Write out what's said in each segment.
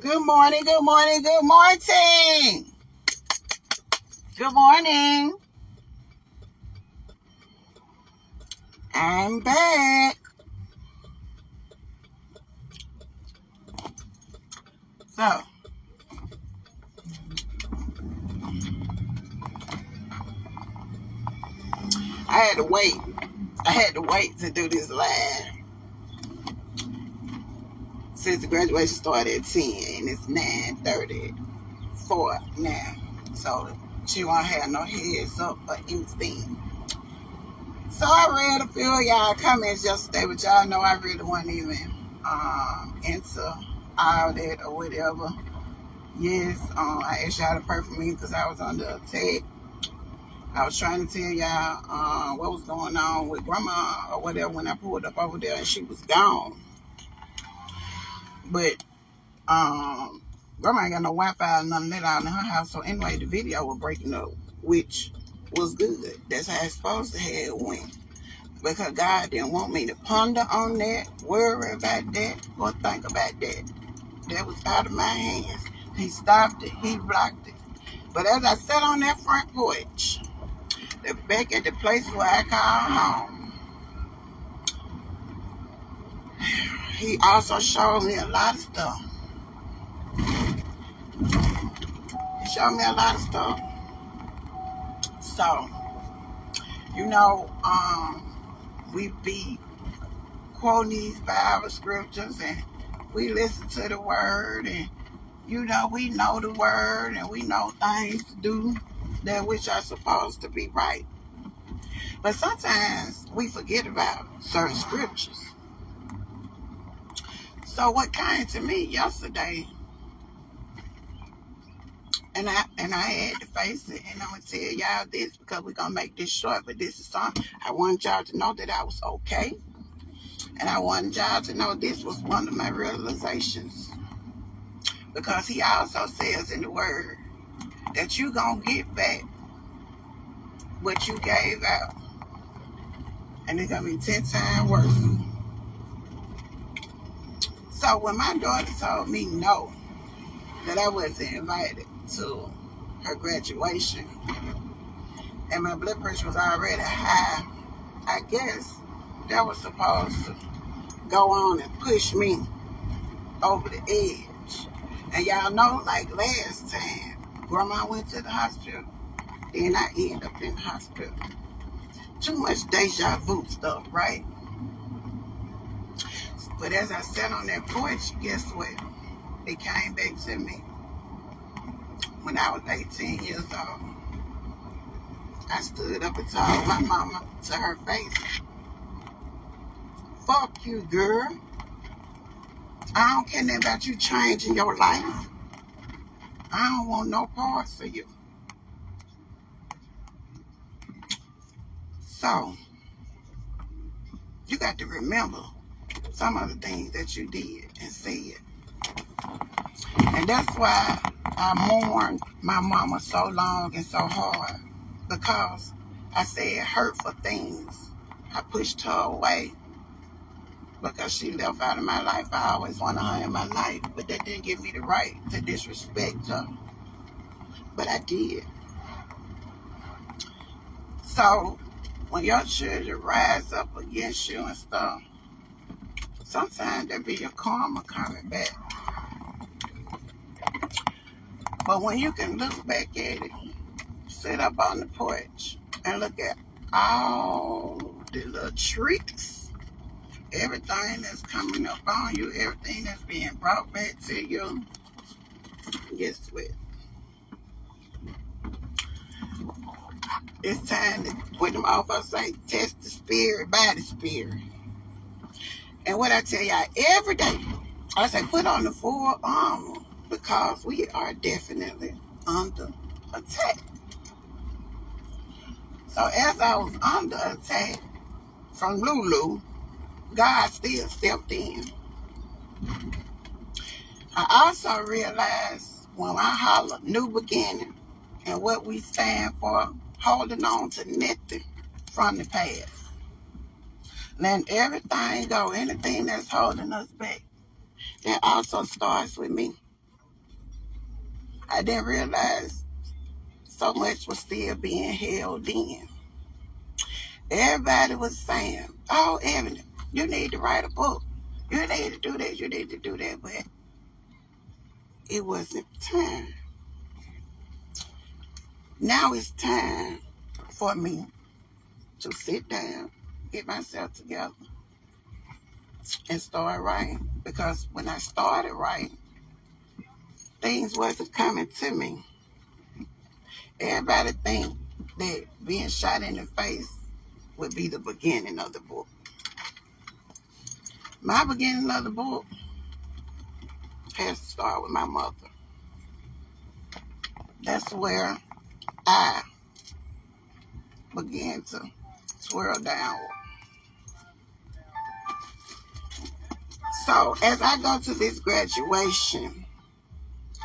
Good morning, good morning, good morning. Good morning. I'm back. So, I had to wait. I had to wait to do this live since the graduation started at 10 and it's 9:34 now. So, she won't have no heads up or anything. So, I read a few of y'all comments yesterday, but y'all know I really wasn't even into all that or whatever. Yes, I asked y'all to pray for me because I was under attack. I was trying to tell y'all what was going on with grandma or whatever when I pulled up over there and she was gone. But grandma ain't got no Wi-Fi or nothing that out in her house. So anyway, the video was breaking up, which was good. That's how it's supposed to have went. Because God didn't want me to ponder on that, worry about that, or think about that. That was out of my hands. He stopped it. He blocked it. But as I sat on that front porch, back at the place where I call home, he also showed me a lot of stuff. He showed me a lot of stuff. So, we be quoting these Bible scriptures and we listen to the word and, we know the word and we know things to do that which are supposed to be right. But sometimes we forget about certain scriptures. So what came to me yesterday, and I had to face it, and I'm gonna tell y'all this because we're gonna make this short, but this is something I wanted y'all to know that I was okay. And I wanted y'all to know this was one of my realizations. Because he also says in the word that you gonna get back what you gave out. And it's gonna be 10 times worse. So when my daughter told me no, that I wasn't invited to her graduation, and my blood pressure was already high, I guess that was supposed to go on and push me over the edge. And y'all know, like last time, grandma went to the hospital, then I ended up in the hospital. Too much deja vu stuff, right? But as I sat on that porch, guess what? It came back to me when I was 18 years old. I stood up and told my mama to her face, "Fuck you, girl. I don't care nothing about you changing your life. I don't want no parts of you." So, you got to remember some of the things that you did and said. And that's why I mourned my mama so long and so hard. Because I said hurtful things. I pushed her away because she left out of my life. I always wanted her in my life, but that didn't give me the right to disrespect her. But I did. So, when your children rise up against you and stuff, sometimes there be your karma coming back. But when you can look back at it, sit up on the porch and look at all the little tricks, everything that's coming up on you, everything that's being brought back to you, guess what? It's time to, what them offers say, test the spirit by the spirit. And what I tell y'all every day, I say put on the full armor because we are definitely under attack. So as I was under attack from Lulu, God still stepped in. I also realized when I holler new beginning and what we stand for, holding on to nothing from the past. Letting everything go, anything that's holding us back. That also starts with me. I didn't realize so much was still being held in. Everybody was saying, oh, Evan, you need to write a book. You need to do this, you need to do that. But it wasn't time. Now it's time for me to sit down, get myself together, and start writing. Because when I started writing, things wasn't coming to me. Everybody think that being shot in the face would be the beginning of the book. My beginning of the book has to start with my mother. That's where I began to swirl downward. So as I go to this graduation,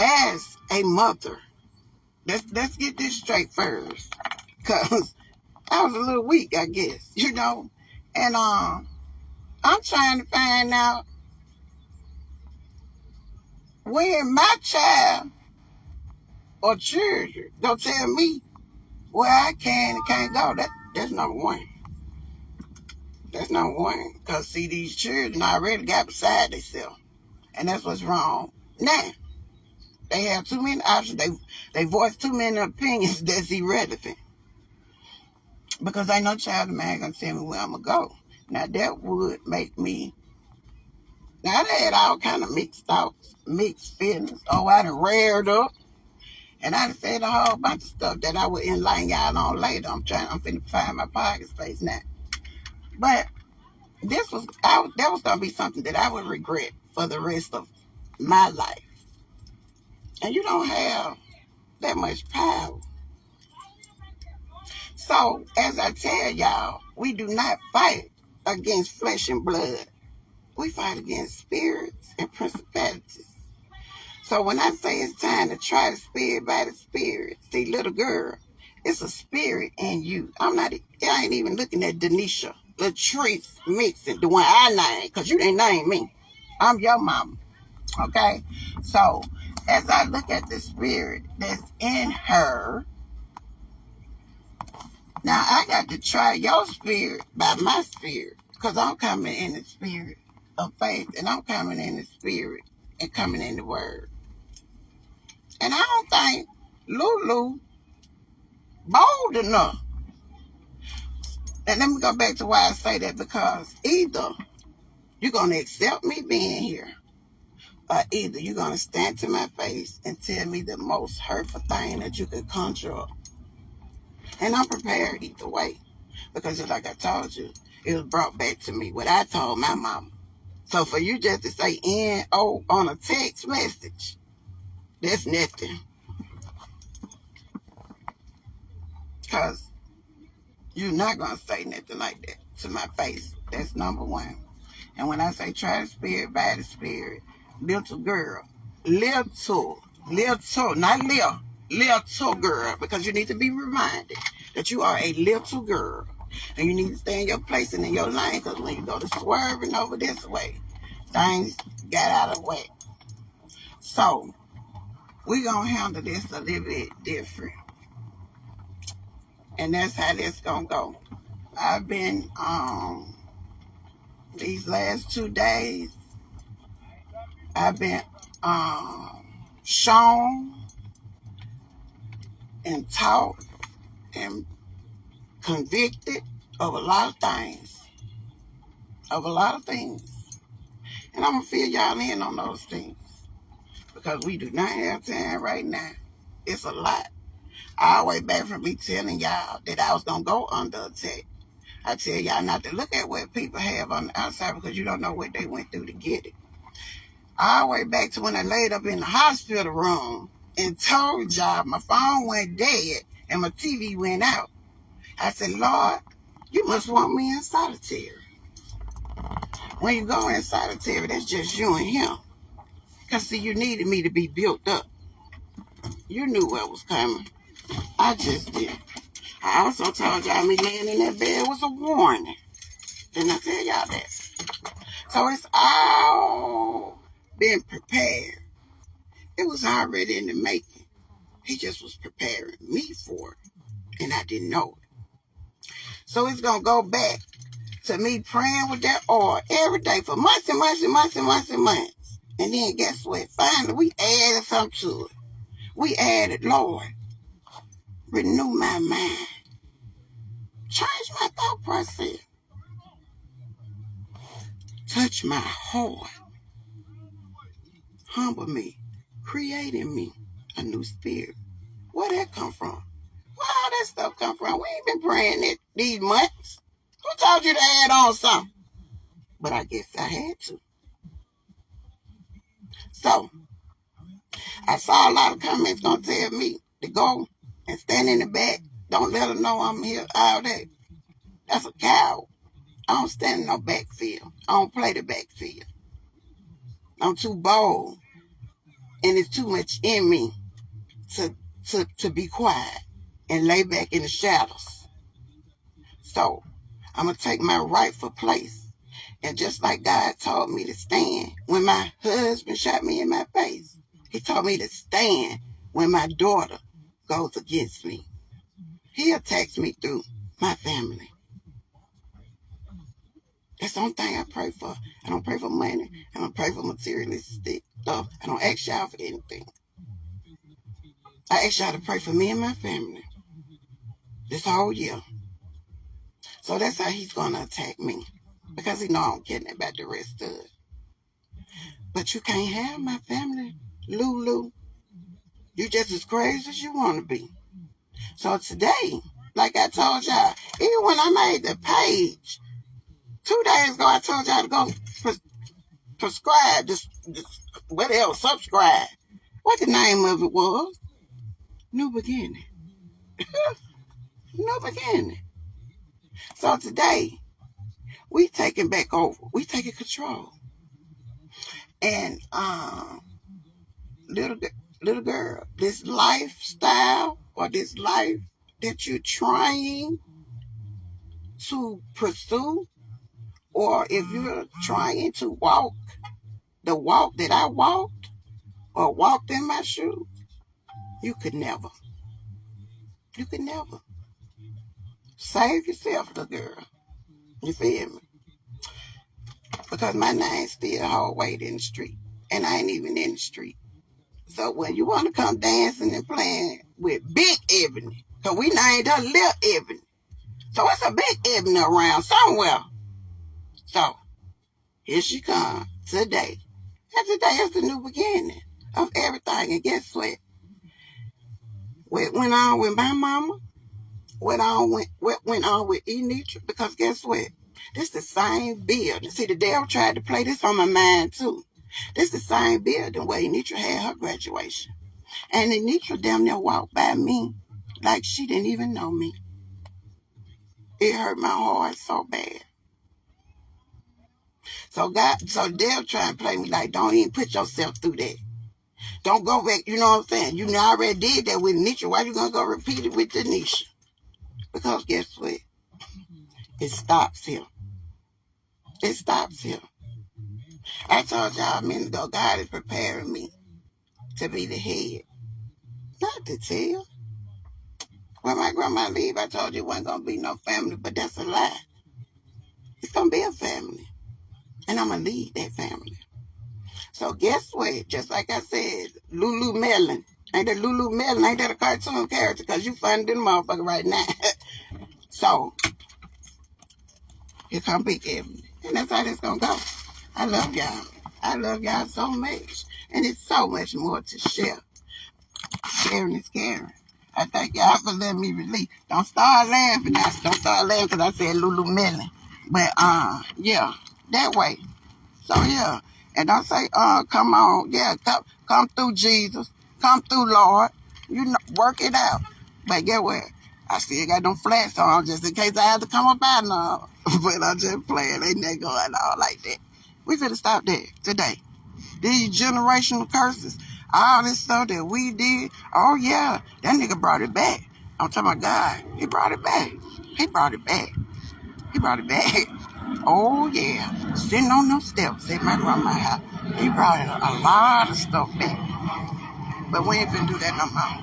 as a mother, let's get this straight first, because I was a little weak, I guess, and I'm trying to find out when my child or children don't tell me where I can and can't go. That's number one. That's number one. Because, see, these children already got beside themselves. And that's what's wrong. Now, they have too many options. They voice too many opinions that's irrelevant. Because ain't no child of mine going to tell me where I'm going to go. Now, that would make me... Now, I had all kind of mixed thoughts, mixed feelings. Oh, I done reared up. And I done said a whole bunch of stuff that I would enlighten y'all on later. I'm finna find my pocket space now. But that was going to be something that I would regret for the rest of my life. And you don't have that much power. So, as I tell y'all, we do not fight against flesh and blood. We fight against spirits and principalities. So when I say it's time to try the spirit by the spirit, see, little girl, it's a spirit in you. I ain't even looking at Denisha, Latrice Mixon, the one I named, because you didn't name me. I'm your mama, okay? So as I look at the spirit that's in her, now I got to try your spirit by my spirit, because I'm coming in the spirit of faith, and I'm coming in the spirit and coming in the word. And I don't think Lulu bold enough. And let me go back to why I say that, because either you're going to accept me being here, or either you're going to stand to my face and tell me the most hurtful thing that you could conjure up. And I'm prepared either way, because just like I told you, it was brought back to me what I told my mama. So for you just to say N-O on a text message, that's nothing. Because you're not going to say nothing like that to my face. That's number one. And when I say try the spirit by the spirit, little girl, little, not little girl, because you need to be reminded that you are a little girl. And you need to stay in your place and in your lane, because when you go to swerving over this way, things got out of whack. So, we're going to handle this a little bit different. And that's how this going to go. I've been, these last 2 days, I've been shown and taught and convicted of a lot of things. And I'm going to fill y'all in on those things, because we do not have time right now. It's a lot. All the way back from me telling y'all that I was going to go under attack. I tell y'all not to look at what people have on the outside, because you don't know what they went through to get it. All the way back to when I laid up in the hospital room and told y'all my phone went dead and my TV went out. I said, Lord, you must want me in solitary. When you go in solitary, that's just you and him. Because, see, you needed me to be built up. You knew what was coming. I just did. I also told y'all me laying in that bed was a warning. Didn't I tell y'all that? So it's all been prepared. It was already in the making. He just was preparing me for it, and I didn't know it. So it's going to go back to me praying with that oil every day for months and months and months and months and months. And then guess what? Finally, we added something to it. We added, Lord, renew my mind. Change my thought process. Touch my heart. Humble me. Create in me a new spirit. Where that come from? Where all that stuff come from? We ain't been praying it these months. Who told you to add on something? But I guess I had to. So, I saw a lot of comments gonna tell me to go and stand in the back. Don't let them know I'm here, all that. That's a coward. I don't stand in no backfield. I don't play the backfield. I'm too bold. And it's too much in me to be quiet and lay back in the shadows. So, I'm going to take my rightful place. And just like God told me to stand when my husband shot me in my face, he told me to stand when my daughter goes against me. He attacks me through my family. That's the only thing I pray for. I don't pray for money. I don't pray for materialistic stuff. I don't ask y'all for anything. I ask y'all to pray for me and my family this whole year. So that's how he's going to attack me. Because he know I don't care about the rest of it. But you can't have my family, Lulu. You just as crazy as you want to be. So today, like I told y'all, even when I made the page, 2 days ago I told y'all to go prescribe, whatever, subscribe. What the name of it was? New Beginning. New Beginning. So today, we taking back over. We taking control. And little girl, this lifestyle or this life that you're trying to pursue, or if you're trying to walk the walk that I walked or walked in my shoes, you could never. You could never. Save yourself, little girl. You feel me? Because my name's still whole weight in the street. And I ain't even in the street. So when you want to come dancing and playing with Big Ebony, because we named her Little Ebony. So it's a Big Ebony around somewhere. So here she comes today. And today is the new beginning of everything. And guess what? What went on with my mama? What went on with Enitra? Because guess what? This the same building. See, the devil tried to play this on my mind too. This the same building where Enitra had her graduation. And Enitra damn near walked by me like she didn't even know me. It hurt my heart so bad. So devil trying to play me like, don't even put yourself through that. Don't go back, you know what I'm saying? You already did that with Nisha. Why you gonna go repeat it with Denisha? Because guess what? It stops here. It stops here. I told y'all a minute ago, God is preparing me to be the head, not the tail. When my grandma leave, I told you it wasn't gonna be no family, but that's a lie. It's gonna be a family, and I'm gonna lead that family. So guess what? Just like I said, Lulu Melon. Ain't that Lulu Melon? Ain't that a cartoon character? Because you funny than a motherfucker right now. So, here come Big Ebony. And that's how this gonna go. I love y'all. I love y'all so much. And it's so much more to share. Sharing is caring. I thank y'all for letting me release. Don't start laughing now. Don't start laughing because I said Lulu Melon. But, yeah, that way. So, yeah. And don't say, come on. Yeah, come through, Jesus. Come through, Lord. You know, work it out. But get what? I still got them flats on just in case I have to come up out now. But I'm just playing. Ain't that going on like that? We finna stop there today. These generational curses, all this stuff that we did, oh yeah, that nigga brought it back. I'm talking about God. He brought it back. He brought it back. He brought it back. Oh yeah. Sitting on them steps at my grandma's house. He brought a lot of stuff back. But we ain't finna do that no more.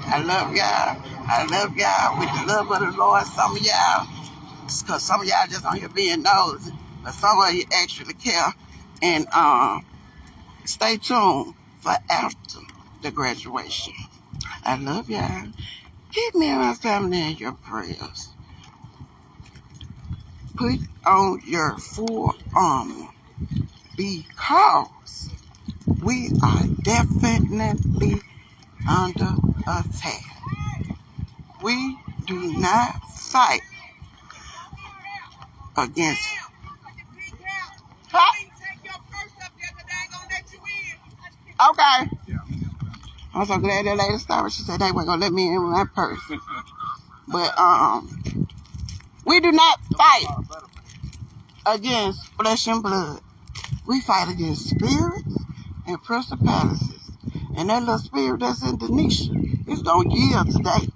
I love y'all. I love y'all with the love of the Lord. Some of y'all, because some of y'all just on here being nosy, but some of you actually care. And stay tuned for after the graduation. I love y'all. Keep me and my family in your prayers. Put on your full armor because we are definitely under attack. We do not fight against. Okay. I'm so glad that lady stopped. She said they weren't gonna let me in with my purse. But we do not fight against flesh and blood. We fight against spirits and principalities. And that little spirit that's in Denisha, it's gonna yield today.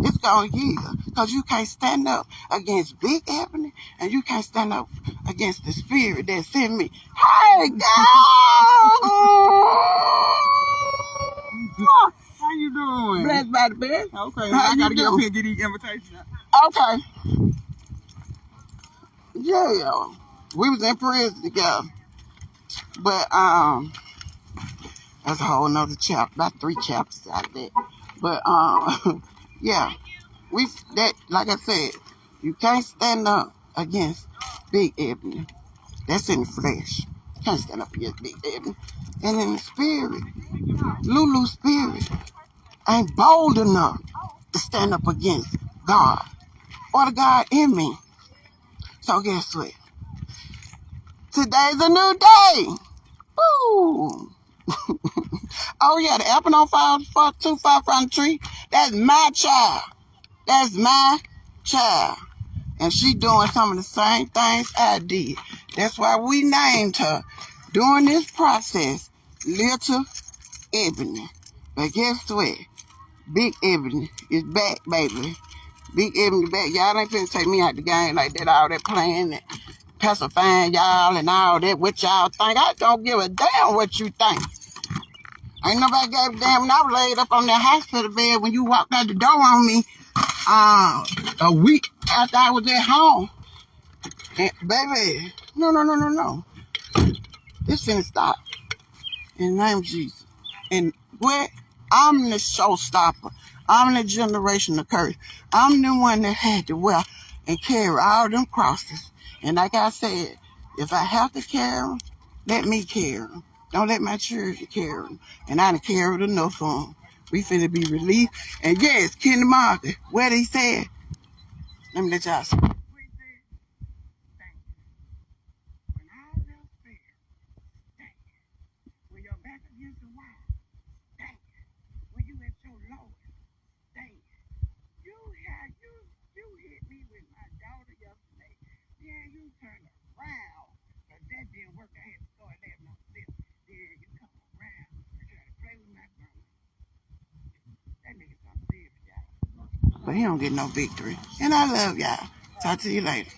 It's gonna yield. Because you can't stand up against Big Ebony and you can't stand up against the spirit that's in me. Hey, God! How you doing? Blessed by the best. Okay, well, I gotta get up here and get these invitations. Okay. Yeah. We was in prison together. But that's a whole nother chapter, about 3 chapters out of that. But yeah. Like I said, you can't stand up against Big Ebony. That's in the flesh. You can't stand up against Big Ebony. And in the spirit, Lulu's spirit ain't bold enough to stand up against God or the God in me. So guess what? Today's a new day. Woo! Oh yeah, the apple don't fall too far from the tree. That's my child. That's my child. And she doing some of the same things I did. That's why we named her during this process Little Ebony. But guess what? Big Ebony is back, baby. Big Ebony back. Y'all ain't finna take me out the game like that, all that playing and pacifying y'all and all that. What y'all think? I don't give a damn what you think. Ain't nobody gave a damn when I was laid up on that hospital bed when you walked out the door on me a week after I was at home. And, baby, no. This finna stop. In the name of Jesus. And what? I'm the showstopper. I'm the generation of curse. I'm the one that had to wear and carry all them crosses. And like I said, if I have to carry them, let me carry them. Don't let my children carry them. And I done carried enough for them. We finna be released. And yes, Kenny Market, what he said, let me let y'all see. But he don't get no victory. And I love y'all. Talk to you later.